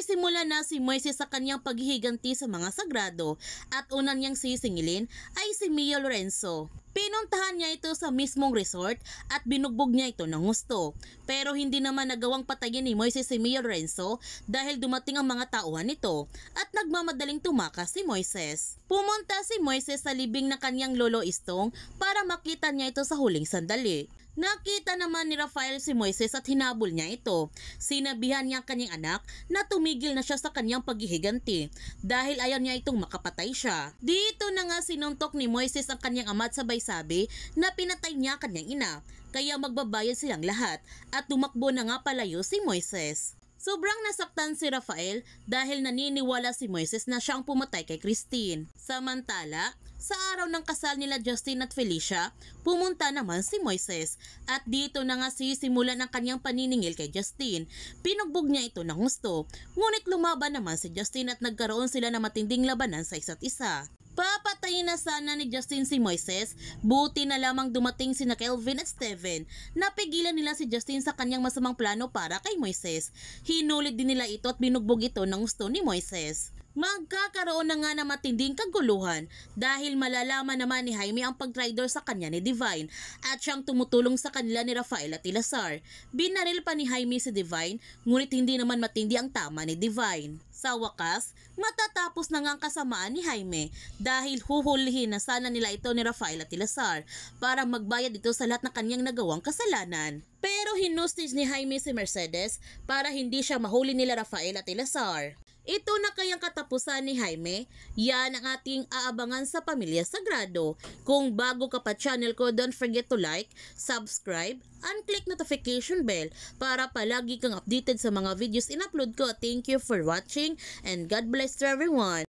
Nagsisimula na si Moises sa kanyang paghihiganti sa mga sagrado at una niyang sisingilin ay si Mia Lorenzo. Pinuntahan niya ito sa mismong resort at binugbog niya ito ng gusto. Pero hindi naman nagawang patayin ni Moises si Mia Lorenzo dahil dumating ang mga tauhan nito at nagmamadaling tumakas si Moises. Pumunta si Moises sa libing ng kanyang lolo Istong para makita niya ito sa huling sandali. Nakita naman ni Rafael si Moises at hinabol niya ito. Sinabihan niya ang kanyang anak na tumigil na siya sa kanyang paghihiganti dahil ayaw niya itong makapatay siya. Dito na nga sinuntok ni Moises ang kanyang ama at sabay sabi na pinatay niya ang kanyang ina, kaya magbabayad silang lahat at tumakbo na nga palayo si Moises. Sobrang nasaktan si Rafael dahil naniniwala si Moises na siya ang pumatay kay Christine. Samantala, sa araw ng kasal nila Justin at Felicia, pumunta naman si Moises at dito na nga sisimulan ang kanyang paniningil kay Justin. Pinugbog niya ito ng gusto, ngunit lumaban naman si Justin at nagkaroon sila ng matinding labanan sa isa't isa. Papatayin na sana ni Justin si Moises, buti na lamang dumating sina Kelvin at Steven. Napigilan nila si Justin sa kanyang masamang plano para kay Moises. Hinulid din nila ito at binugbog ito ng gusto ni Moises. Magkakaroon na nga ng matinding kaguluhan dahil malalaman naman ni Jaime ang pag-traitor sa kanya ni Divine at siyang tumutulong sa kanila ni Rafael at Eleazar. Binaril pa ni Jaime si Divine, ngunit hindi naman matindi ang tama ni Divine. Sa wakas, matatapos na nga ang kasamaan ni Jaime dahil huhulihin na sana nila ito ni Rafael at Eleazar para magbayad ito sa lahat ng kanyang nagawang kasalanan. Pero hinustis ni Jaime si Mercedes para hindi siya mahuli nila Rafael at Eleazar. Ito na kayang katapusan ni Jaime? Yan ang ating aabangan sa Pamilya Sagrado. Kung bago ka pa channel ko, don't forget to like, subscribe, and click notification bell para palagi kang updated sa mga videos in-upload ko. Thank you for watching and God bless to everyone.